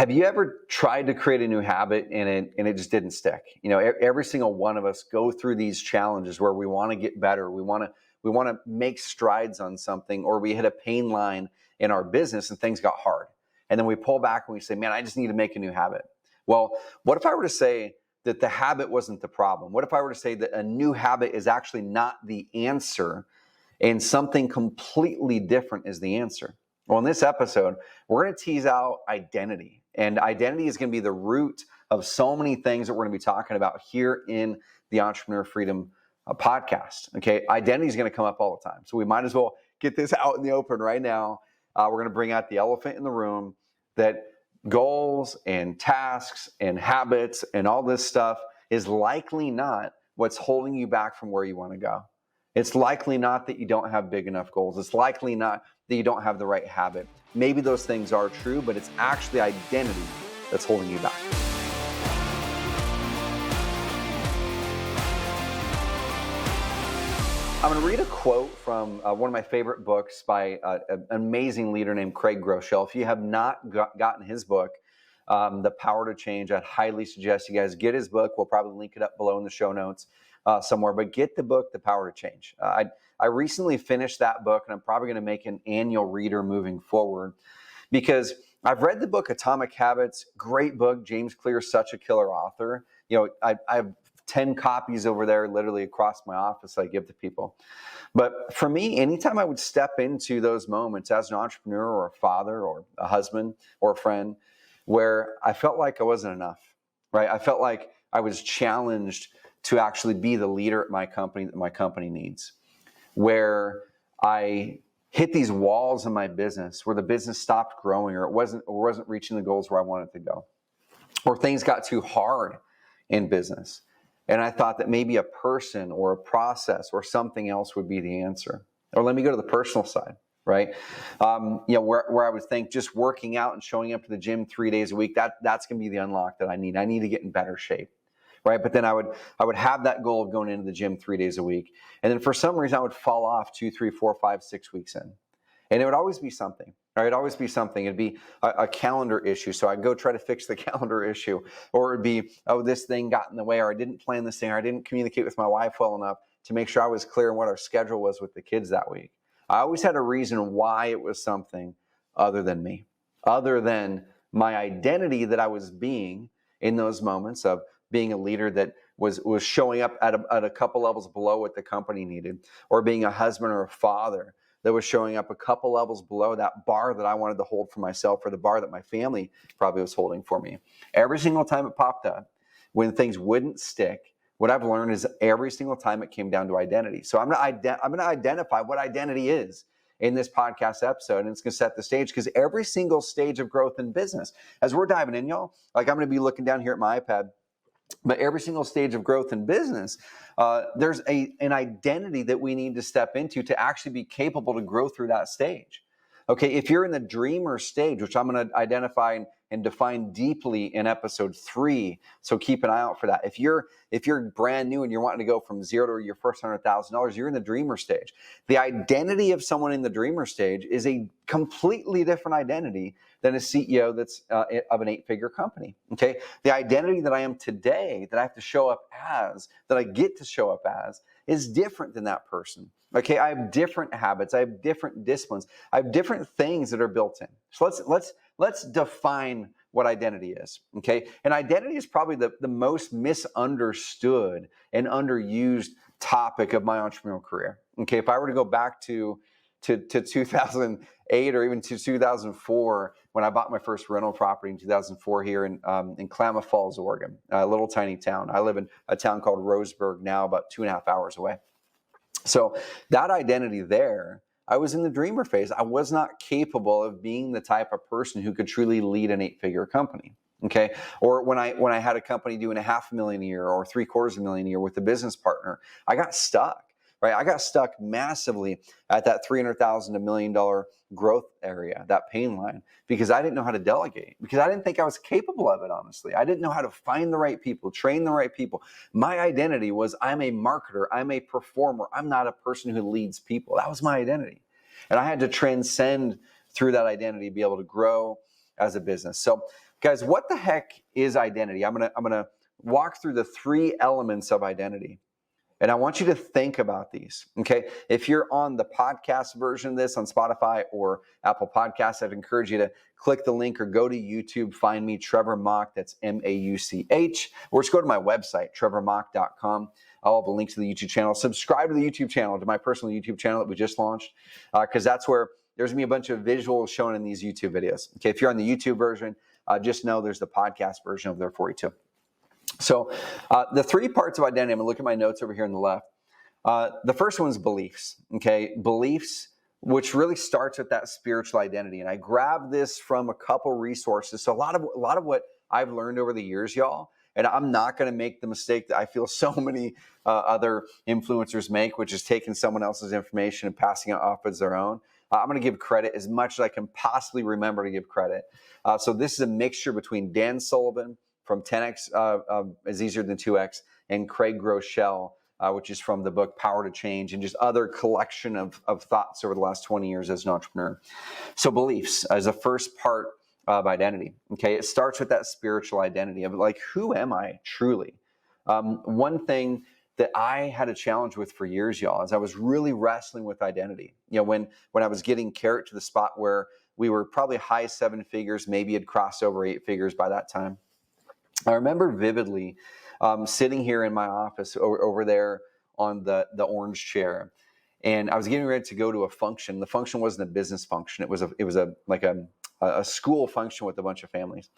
Have you ever tried to create a new habit and it just didn't stick? Every single one of us go through these challenges where we want to get better. We want to make strides on something, or we hit a pain line in our business and things got hard. And then we pull back and we say, man, I just need to make a new habit. Well, what if I were to say that the habit wasn't the problem? What if I were to say that a new habit is actually not the answer and something completely different is the answer? Well, in this episode, we're going to tease out identity. And identity is going to be the root of so many things that we're going to be talking about here in the Entrepreneur Freedom podcast. Okay, identity is going to come up all the time. So we might as well get this out in the open right now. We're going to bring out the elephant in the room, that goals and tasks and habits and all this stuff is likely not what's holding you back from where you want to go. It's likely not that you don't have big enough goals. It's likely not that you don't have the right habit. Maybe those things are true, but it's actually identity that's holding you back. I'm going to read a quote from one of my favorite books by an amazing leader named Craig Groeschel. If you have not gotten his book, The Power to Change, I'd highly suggest you guys get his book. We'll probably link it up below in the show notes somewhere, but get the book, The Power to Change. I recently finished that book, and I'm probably going to make an annual reader moving forward, because I've read the book Atomic Habits. Great book. James Clear is such a killer author. I have 10 copies over there literally across my office I give to people. But for me, anytime I would step into those moments as an entrepreneur or a father or a husband or a friend where I felt like I wasn't enough, right? I felt like I was challenged to actually be the leader at my company that my company needs, where I hit these walls in my business, where the business stopped growing, or it wasn't reaching the goals where I wanted to go, or things got too hard in business. And I thought that maybe a person or a process or something else would be the answer. Or let me go to the personal side, right? Where I would think just working out and showing up to the gym 3 days a week, that's going to be the unlock that I need. I need to get in better shape. Right. But then I would have that goal of going into the gym 3 days a week. And then for some reason I would fall off 2, 3, 4, 5, 6 weeks in. And it would always be something. Right? It'd always be something. It'd be a calendar issue. So I'd go try to fix the calendar issue. Or it'd be, oh, this thing got in the way, or I didn't plan this thing, or I didn't communicate with my wife well enough to make sure I was clear on what our schedule was with the kids that week. I always had a reason why it was something other than me, other than my identity that I was being in those moments of being a leader that was showing up at a couple levels below what the company needed, or being a husband or a father that was showing up a couple levels below that bar that I wanted to hold for myself, or the bar that my family probably was holding for me. Every single time it popped up, when things wouldn't stick, what I've learned is every single time it came down to identity. So I'm going to identify what identity is in this podcast episode, and it's going to set the stage, because every single stage of growth in business, as we're diving in, y'all, like I'm going to be looking down here at my iPad, but every single stage of growth in business, there's an identity that we need to step into to actually be capable to grow through that stage. Okay, if you're in the dreamer stage, which I'm going to identify and define deeply in episode 3, so keep an eye out for that. If you're brand new and you're wanting to go from zero to your first $100,000, you're in the dreamer stage. The identity of someone in the dreamer stage is a completely different identity than a CEO that's of an 8-figure company. Okay, the identity that I am today, that I have to show up as, that I get to show up as, is different than that person. Okay, I have different habits, I have different disciplines, I have different things that are built in. So let's define what identity is. Okay, and identity is probably the most misunderstood and underused topic of my entrepreneurial career. Okay, if I were to go back to 2008 or even to 2004, when I bought my first rental property in 2004 here in Klamath Falls, Oregon, a little tiny town. I live in a town called Roseburg now, about 2.5 hours away. So that identity there, I was in the dreamer phase. I was not capable of being the type of person who could truly lead an 8-figure company. Okay. Or when I had a company doing $500,000 a year or $750,000 a year with a business partner, I got stuck. Right, I got stuck massively at that $300,000 to $1 million growth area, that pain line, because I didn't know how to delegate, because I didn't think I was capable of it, honestly. I didn't know how to find the right people, train the right people. My identity was, I'm a marketer, I'm a performer, I'm not a person who leads people. That was my identity. And I had to transcend through that identity, be able to grow as a business. So guys, what the heck is identity? I'm gonna walk through the 3 elements of identity. And I want you to think about these, okay? If you're on the podcast version of this on Spotify or Apple Podcasts, I'd encourage you to click the link or go to YouTube, find me, Trevor Mauch, that's Mauch, or just go to my website, trevormauch.com. I'll have a link to the YouTube channel. Subscribe to the YouTube channel, to my personal YouTube channel that we just launched, because that's where there's gonna be a bunch of visuals shown in these YouTube videos. Okay, if you're on the YouTube version, just know there's the podcast version over there for you too. So the 3 parts of identity, I'm going to look at my notes over here on the left. The first one is beliefs, okay? Beliefs, which really starts with that spiritual identity. And I grabbed this from a couple resources. So a lot of what I've learned over the years, y'all, and I'm not going to make the mistake that I feel so many other influencers make, which is taking someone else's information and passing it off as their own. I'm going to give credit as much as I can possibly remember to give credit. So this is a mixture between Dan Sullivan, from 10X is Easier Than 2X, and Craig Groeschel, which is from the book Power to Change, and just other collection of thoughts over the last 20 years as an entrepreneur. So beliefs as a first part of identity. Okay, it starts with that spiritual identity of like, who am I truly? One thing that I had a challenge with for years, y'all, is I was really wrestling with identity. You know, when I was getting Carrot to the spot where we were probably high 7 figures, maybe had crossed over 8 figures by that time. I remember vividly sitting here in my office over there on the orange chair, and I was getting ready to go to a function. The function wasn't a business function; it was a school function with a bunch of families.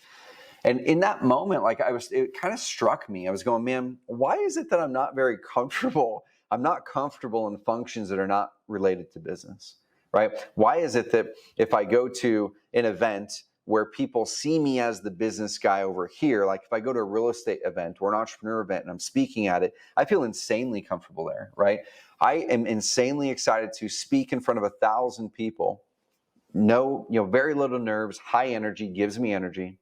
And in that moment, it kind of struck me. I was going, man, why is it that I'm not very comfortable? I'm not comfortable in functions that are not related to business, right? Why is it that if I go to an event where people see me as the business guy over here, like if I go to a real estate event or an entrepreneur event and I'm speaking at it, I feel insanely comfortable there, right? I am insanely excited to speak in front of 1,000 people. Very little nerves, high energy, gives me energy.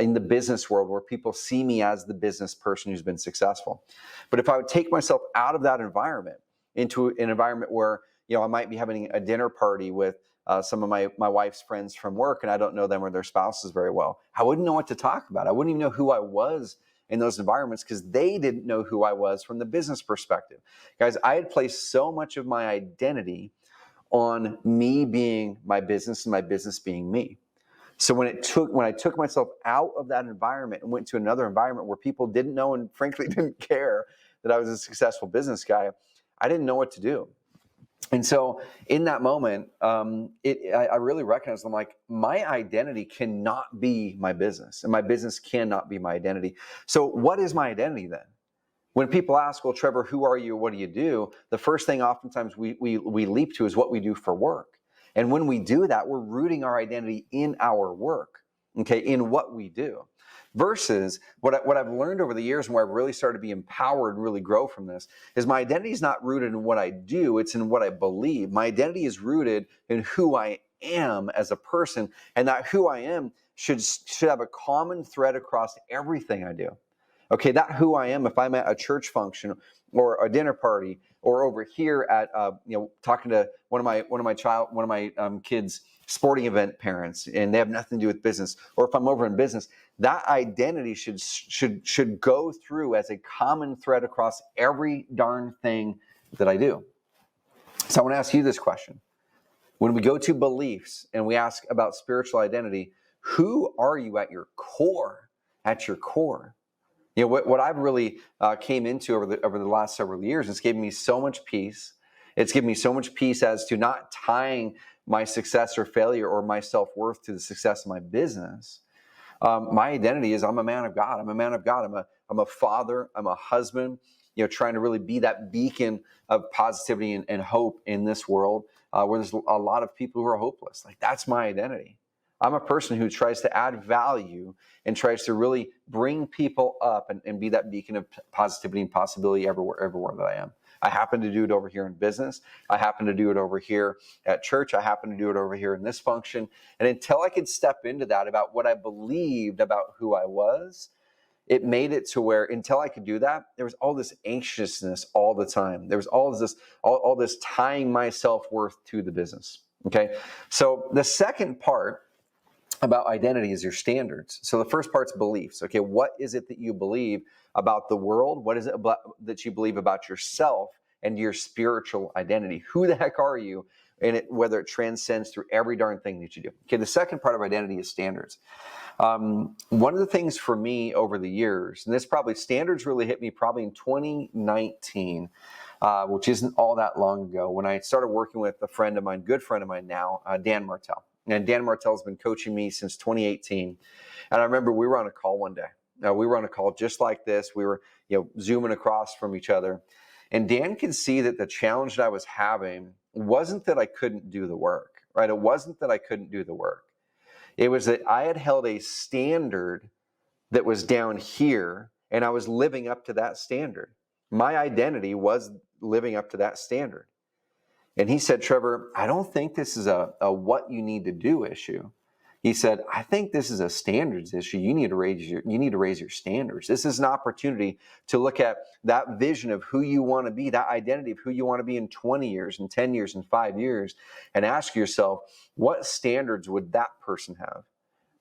In the business world where people see me as the business person who's been successful. But if I would take myself out of that environment into an environment where, I might be having a dinner party with some of my wife's friends from work, and I don't know them or their spouses very well, I wouldn't know what to talk about. I wouldn't even know who I was in those environments because they didn't know who I was from the business perspective. Guys, I had placed so much of my identity on me being my business and my business being me. So when I took myself out of that environment and went to another environment where people didn't know and frankly didn't care that I was a successful business guy, I didn't know what to do. And so in that moment, I really recognized, I'm like, my identity cannot be my business, and my business cannot be my identity. So what is my identity then? When people ask, well, Trevor, who are you? What do you do? The first thing oftentimes we leap to is what we do for work. And when we do that, we're rooting our identity in our work, okay, in what we do. Versus what I've learned over the years and where I've really started to be empowered and really grow from this is my identity is not rooted in what I do, it's in what I believe. My identity is rooted in who I am as a person, and that who I am should have a common thread across everything I do. Okay, that who I am, if I'm at a church function or a dinner party or over here at talking to one of my kids' sporting event parents, and they have nothing to do with business, or if I'm over in business, that identity should go through as a common thread across every darn thing that I do. So I want to ask you this question. When we go to beliefs and we ask about spiritual identity, who are you at your core? At your core. What I've really came into over the last several years, it's given me so much peace. It's given me so much peace as to not tying my success or failure or my self-worth to the success of my business. My identity is I'm a man of God. I'm a man of God. I'm a father. I'm a husband, trying to really be that beacon of positivity and hope in this world where there's a lot of people who are hopeless. Like, that's my identity. I'm a person who tries to add value and tries to really bring people up and be that beacon of positivity and possibility everywhere that I am. I happen to do it over here in business. I happen to do it over here at church. I happen to do it over here in this function. And until I could step into that about what I believed about who I was, it made it to where until I could do that, there was all this anxiousness all the time. There was all this tying my self-worth to the business. Okay. So the second part about identity is your standards. So the first part's beliefs. Okay, what is it that you believe about the world? What is it about, that you believe about yourself and your spiritual identity? Who the heck are you? And whether it transcends through every darn thing that you do. Okay, the second part of identity is standards. One of the things for me over the years, and standards really hit me probably in 2019, which isn't all that long ago, when I started working with a friend of mine, good friend of mine now, Dan Martell. And Dan Martell's been coaching me since 2018. And I remember we were on a call one day. We were on a call just like this. We were, zooming across from each other. And Dan could see that the challenge that I was having wasn't that I couldn't do the work, right? It wasn't that I couldn't do the work. It was that I had held a standard that was down here, and I was living up to that standard. My identity was living up to that standard. And he said, Trevor, I don't think this is a what you need to do issue. He said, I think this is a standards issue. You need to raise your standards. This is an opportunity to look at that vision of who you want to be, that identity of who you want to be in 20 years, in 10 years, in 5 years, and ask yourself, what standards would that person have?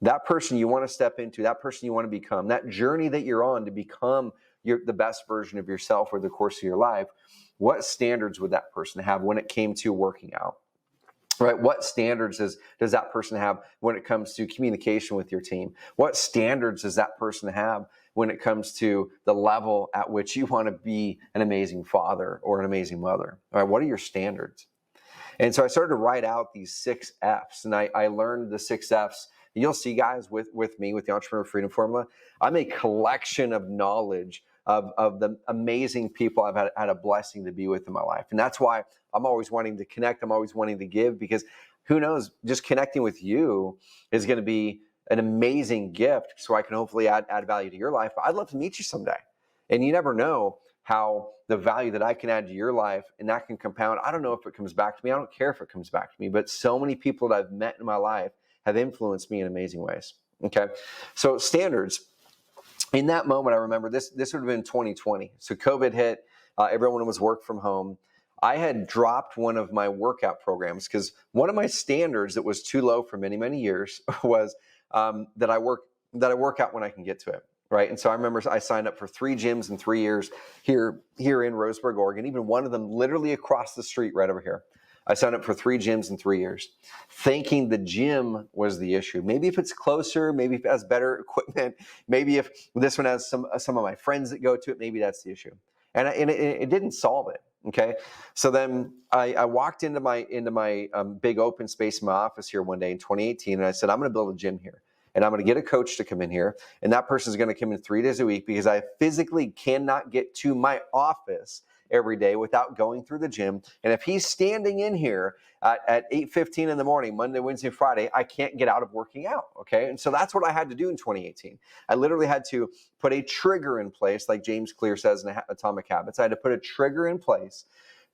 That person you want to step into, that person you want to become, that journey that you're on to become the best version of yourself over the course of your life, what standards would that person have when it came to working out? Right? What standards does that person have when it comes to communication with your team? What standards does that person have when it comes to the level at which you want to be an amazing father or an amazing mother? All right, what are your standards? And so I started to write out these 6 F's, and I learned the 6 F's. You'll see, guys, with me, with the Entrepreneur Freedom Formula, I'm a collection of knowledge of the amazing people I've had a blessing to be with in my life. And that's why I'm always wanting to connect. I'm always wanting to give, because who knows, just connecting with you is going to be an amazing gift, so I can hopefully add value to your life. But I'd love to meet you someday. And you never know how the value that I can add to your life, and that can compound. I don't know if it comes back to me. I don't care if it comes back to me, but so many people that I've met in my life have influenced me in amazing ways. Okay. So standards. In that moment, I remember this would have been 2020. So COVID hit, everyone was work from home. I had dropped one of my workout programs because one of my standards that was too low for many, many years was that I work out when I can get to it. Right. And so I remember I signed up for 3 gyms in 3 years here in Roseburg, Oregon, even one of them literally across the street right over here. I signed up for 3 gyms in 3 years, thinking the gym was the issue. Maybe if it's closer, maybe if it has better equipment, maybe if this one has some of my friends that go to it, maybe that's the issue. And it didn't solve it. Okay. So then I walked into my big open space in my office here one day in 2018, and I said, I'm going to build a gym here. And I'm going to get a coach to come in here, and that person is going to come in 3 days a week, because I physically cannot get to my office every day without going through the gym. And if he's standing in here at 8:15 in the morning, Monday, Wednesday, Friday, I can't get out of working out. Okay. And so that's what I had to do in 2018. I literally had to put a trigger in place, like James Clear says in Atomic Habits. I had to put a trigger in place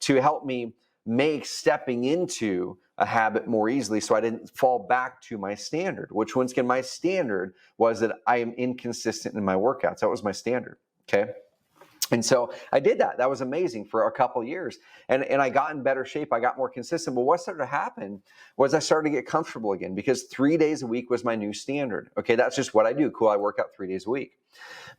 to help me make stepping into a habit more easily, so I didn't fall back to my standard, which once again, my standard was that I am inconsistent in my workouts. That was my standard. Okay. And so I did that. That was amazing for a couple of years. And I got in better shape. I got more consistent. But what started to happen was I started to get comfortable again, because 3 days a week was my new standard. Okay, that's just what I do. Cool, I work out 3 days a week.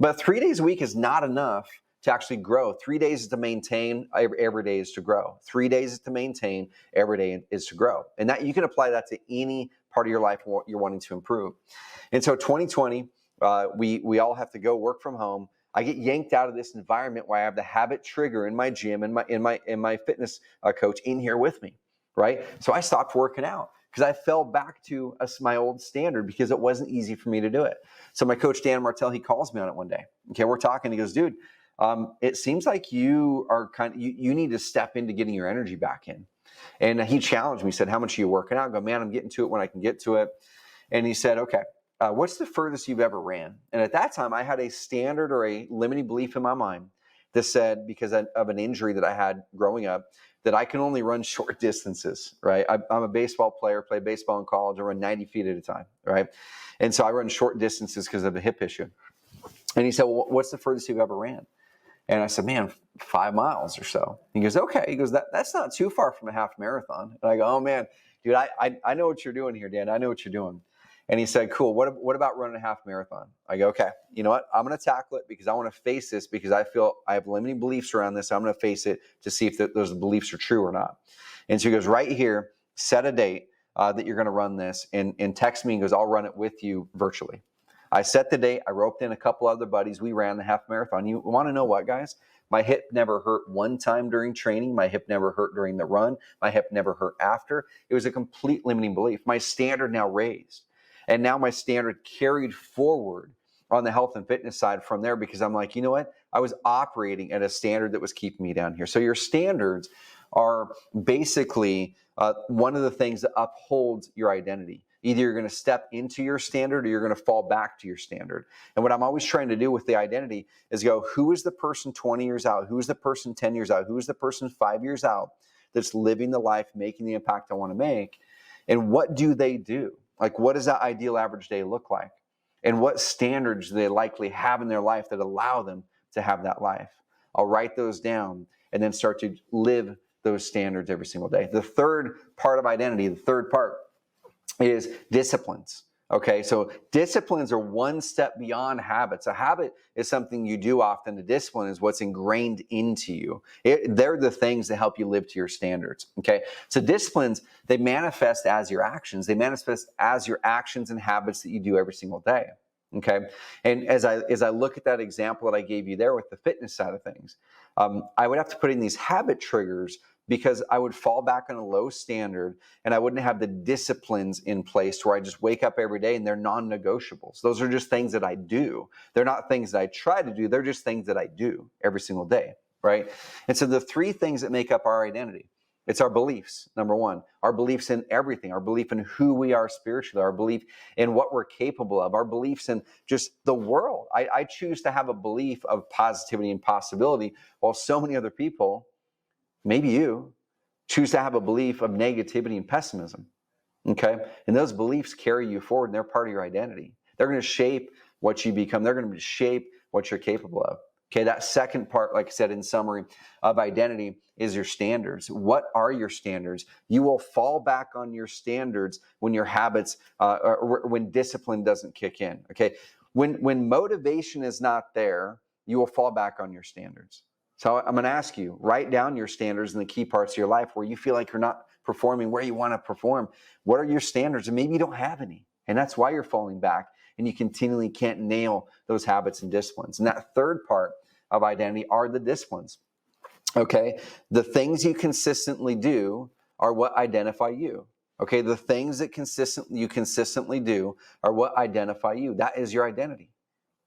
But 3 days a week is not enough to actually grow. 3 days is to maintain, every day is to grow. 3 days is to maintain, every day is to grow. And that you can apply that to any part of your life you're wanting to improve. And so 2020, we all have to go work from home. I get yanked out of this environment where I have the habit trigger in my gym and my fitness coach in here with me, right? So I stopped working out because I fell back to my old standard, because it wasn't easy for me to do it. So my coach, Dan Martell, he calls me on it one day. Okay, we're talking. He goes, dude, it seems like you are you need to step into getting your energy back in. And he challenged me, said, how much are you working out? I go, man, I'm getting to it when I can get to it. And he said, okay, what's the furthest you've ever ran? And at that time, I had a standard or a limiting belief in my mind that said, because of an injury that I had growing up, that I can only run short distances, right? I'm a baseball player, played baseball in college. I run 90 feet at a time, right? And so I run short distances because of a hip issue. And he said, well, what's the furthest you've ever ran? And I said, man, 5 miles or so. He goes, okay. He goes, that's not too far from a half marathon. And I go, oh man, dude, I know what you're doing here, Dan. I know what you're doing. And he said, cool, what about running a half marathon? I go, okay, you know what? I'm going to tackle it because I want to face this because I feel I have limiting beliefs around this. I'm going to face it to see if those beliefs are true or not. And so he goes, right here, set a date that you're going to run this and text me and goes, I'll run it with you virtually. I set the date. I roped in a couple other buddies. We ran the half marathon. You want to know what, guys? My hip never hurt one time during training. My hip never hurt during the run. My hip never hurt after. It was a complete limiting belief. My standard now raised. And now my standard carried forward on the health and fitness side from there because I'm like, you know what? I was operating at a standard that was keeping me down here. So your standards are basically one of the things that upholds your identity. Either you're going to step into your standard or you're going to fall back to your standard. And what I'm always trying to do with the identity is go, who is the person 20 years out? Who is the person 10 years out? Who is the person 5 years out that's living the life, making the impact I want to make? And what do they do? Like, what does that ideal average day look like? And what standards do they likely have in their life that allow them to have that life? I'll write those down and then start to live those standards every single day. The third part of identity, the third part is disciplines. Okay, so disciplines are one step beyond habits. A habit is something you do often. The discipline is what's ingrained into you. They're the things that help you live to your standards. Okay, so disciplines, they manifest as your actions. They manifest as your actions and habits that you do every single day. Okay, and as I look at that example that I gave you there with the fitness side of things, I would have to put in these habit triggers because I would fall back on a low standard and I wouldn't have the disciplines in place where I just wake up every day and they're non-negotiables. Those are just things that I do. They're not things that I try to do. They're just things that I do every single day, right? And so the three things that make up our identity, it's our beliefs, number one, our beliefs in everything, our belief in who we are spiritually, our belief in what we're capable of, our beliefs in just the world. I choose to have a belief of positivity and possibility while so many other people, maybe you, choose to have a belief of negativity and pessimism, okay? And those beliefs carry you forward and they're part of your identity. They're going to shape what you become. They're going to shape what you're capable of. Okay, that second part, like I said in summary, of identity is your standards. What are your standards? You will fall back on your standards when your habits, or when discipline doesn't kick in, okay? When motivation is not there, you will fall back on your standards. So I'm going to ask you, write down your standards in the key parts of your life where you feel like you're not performing where you want to perform. What are your standards? And maybe you don't have any. And that's why you're falling back and you continually can't nail those habits and disciplines. And that third part of identity are the disciplines. Okay? The things you consistently do are what identify you. Okay? The things that you consistently do are what identify you. That is your identity.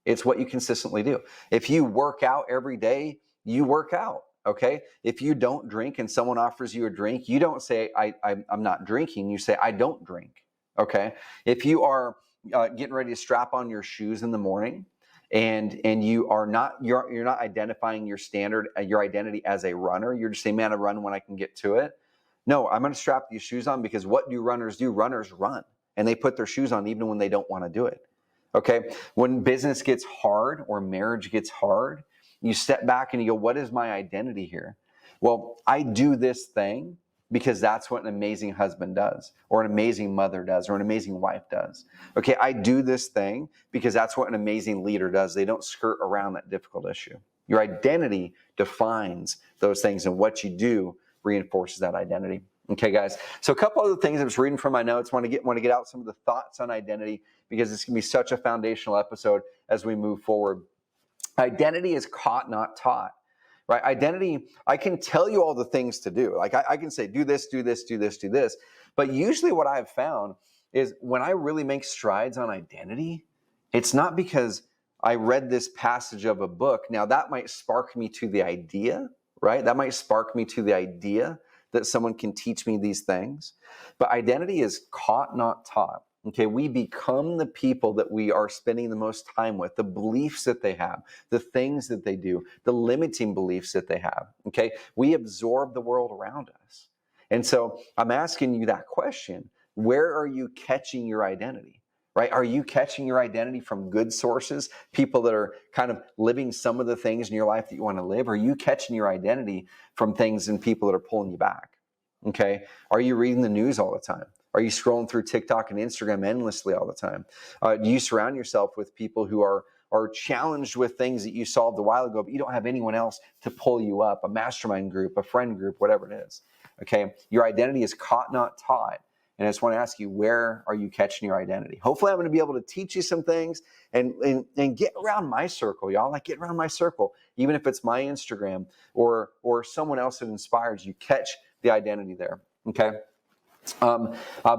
It's what you consistently do. If you work out every day, you work out, okay? If you don't drink and someone offers you a drink, you don't say, I'm not drinking. You say, I don't drink, okay? If you are getting ready to strap on your shoes in the morning and you're not identifying your standard, your identity as a runner, you're just saying, man, I run when I can get to it. No, I'm going to strap these shoes on because what do runners do? Runners run, and they put their shoes on even when they don't want to do it, okay? When business gets hard or marriage gets hard, you step back and you go, what is my identity here? Well, I do this thing because that's what an amazing husband does, or an amazing mother does, or an amazing wife does. Okay, I do this thing because that's what an amazing leader does. They don't skirt around that difficult issue. Your identity defines those things, and what you do reinforces that identity. Okay, guys. So a couple other things I was reading from my notes. Want to get out some of the thoughts on identity because it's going to be such a foundational episode as we move forward. Identity is caught, not taught, right? Identity, I can tell you all the things to do. Like I can say, do this, do this, do this, do this. But usually what I've found is when I really make strides on identity, it's not because I read this passage of a book. Now that might spark me to the idea, right? That might spark me to the idea that someone can teach me these things. But identity is caught, not taught. Okay, we become the people that we are spending the most time with, the beliefs that they have, the things that they do, the limiting beliefs that they have. Okay, we absorb the world around us. And so I'm asking you that question. Where are you catching your identity? Right? Are you catching your identity from good sources, people that are kind of living some of the things in your life that you want to live? Or are you catching your identity from things and people that are pulling you back? Okay, are you reading the news all the time? Are you scrolling through TikTok and Instagram endlessly all the time? Do you surround yourself with people who are challenged with things that you solved a while ago, but you don't have anyone else to pull you up, a mastermind group, a friend group, whatever it is? Okay, your identity is caught, not taught. And I just want to ask you, where are you catching your identity? Hopefully I'm going to be able to teach you some things and get around my circle, y'all. Like, get around my circle, even if it's my Instagram or someone else that inspires you. Catch the identity there, okay?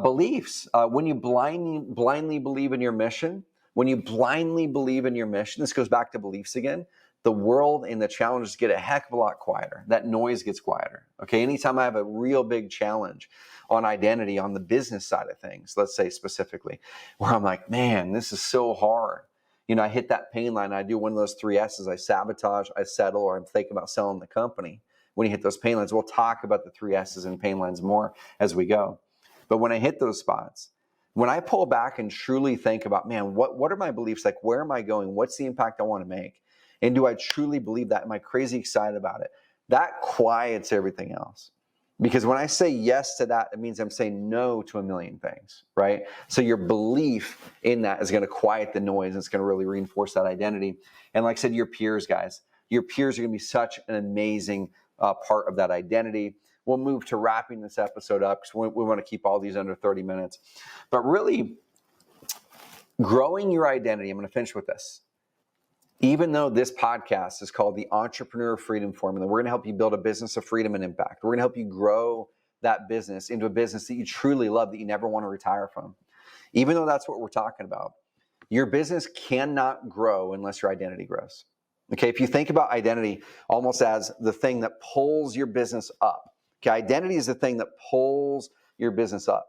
Beliefs. When you blindly believe in your mission, this goes back to beliefs again, the world and the challenges get a heck of a lot quieter. That noise gets quieter. Okay, anytime I have a real big challenge on identity on the business side of things, let's say specifically, where I'm like, man, this is so hard. You know, I hit that pain line. I do one of those 3 S's. I sabotage, I settle, or I'm thinking about selling the company. When you hit those pain lines, we'll talk about the 3 S's and pain lines more as we go. But when I hit those spots, when I pull back and truly think about, man, what are my beliefs? Like, where am I going? What's the impact I want to make? And do I truly believe that? Am I crazy excited about it? That quiets everything else. Because when I say yes to that, it means I'm saying no to a million things, right? So your belief in that is going to quiet the noise. And it's going to really reinforce that identity. And like I said, your peers, guys, your peers are going to be such an amazing part of that identity. We'll move to wrapping this episode up because we want to keep all these under 30 minutes. But really, growing your identity, I'm going to finish with this. Even though this podcast is called the Entrepreneur Freedom Formula, we're going to help you build a business of freedom and impact. We're going to help you grow that business into a business that you truly love, that you never want to retire from. Even though that's what we're talking about, your business cannot grow unless your identity grows. Okay, if you think about identity almost as the thing that pulls your business up. Okay, identity is the thing that pulls your business up.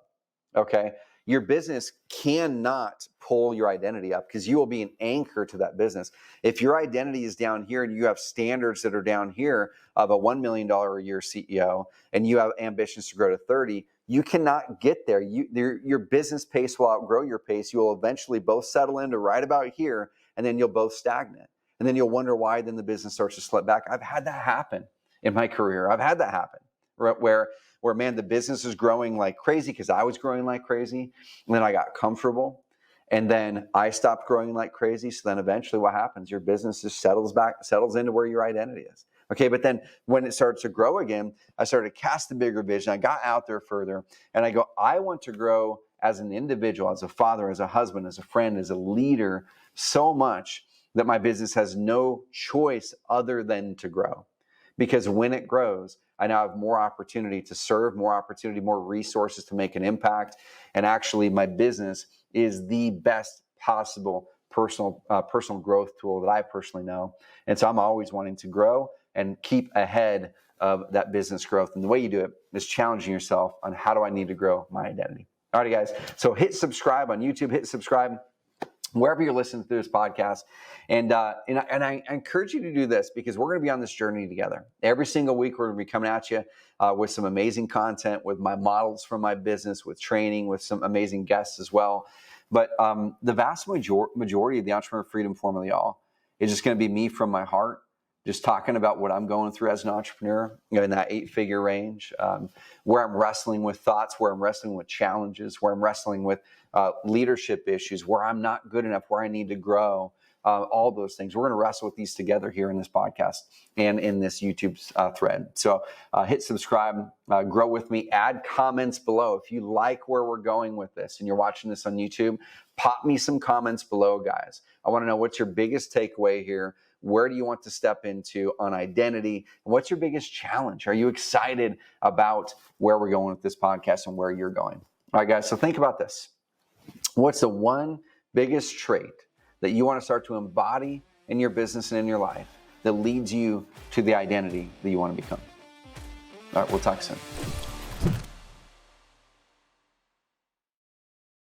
Okay, your business cannot pull your identity up because you will be an anchor to that business. If your identity is down here and you have standards that are down here of a $1 million a year CEO and you have ambitions to grow to 30, you cannot get there. Your business pace will outgrow your pace. You will eventually both settle into right about here, and then you'll both stagnate. And then you'll wonder why then the business starts to slip back. I've had that happen in my career. I've had that happen where man, the business is growing like crazy because I was growing like crazy. And then I got comfortable. And then I stopped growing like crazy. So then eventually what happens? Your business just settles into where your identity is. Okay, but then when it starts to grow again, I started to cast a bigger vision. I got out there further and I go, I want to grow as an individual, as a father, as a husband, as a friend, as a leader, so much that my business has no choice other than to grow. Because when it grows, I now have more opportunity to serve, more opportunity, more resources to make an impact. And actually, my business is the best possible personal growth tool that I personally know. And so I'm always wanting to grow and keep ahead of that business growth. And the way you do it is challenging yourself on how do I need to grow my identity. All right, guys. So hit subscribe on YouTube, hit subscribe wherever you're listening to this podcast. And I encourage you to do this because we're going to be on this journey together. Every single week, we're going to be coming at you with some amazing content, with my models from my business, with training, with some amazing guests as well. But the vast majority of the Entrepreneur Freedom Formula, y'all, is just going to be me from my heart, just talking about what I'm going through as an entrepreneur, in that 8-figure range, where I'm wrestling with thoughts, where I'm wrestling with challenges, where I'm wrestling with leadership issues, where I'm not good enough, where I need to grow, all those things. We're going to wrestle with these together here in this podcast and in this YouTube thread. So hit subscribe, grow with me, add comments below. If you like where we're going with this and you're watching this on YouTube, pop me some comments below, guys. I want to know what's your biggest takeaway here. Where do you want to step into on identity? What's your biggest challenge? Are you excited about where we're going with this podcast and where you're going? All right, guys, so think about this. What's the one biggest trait that you want to start to embody in your business and in your life that leads you to the identity that you want to become? All right, we'll talk soon.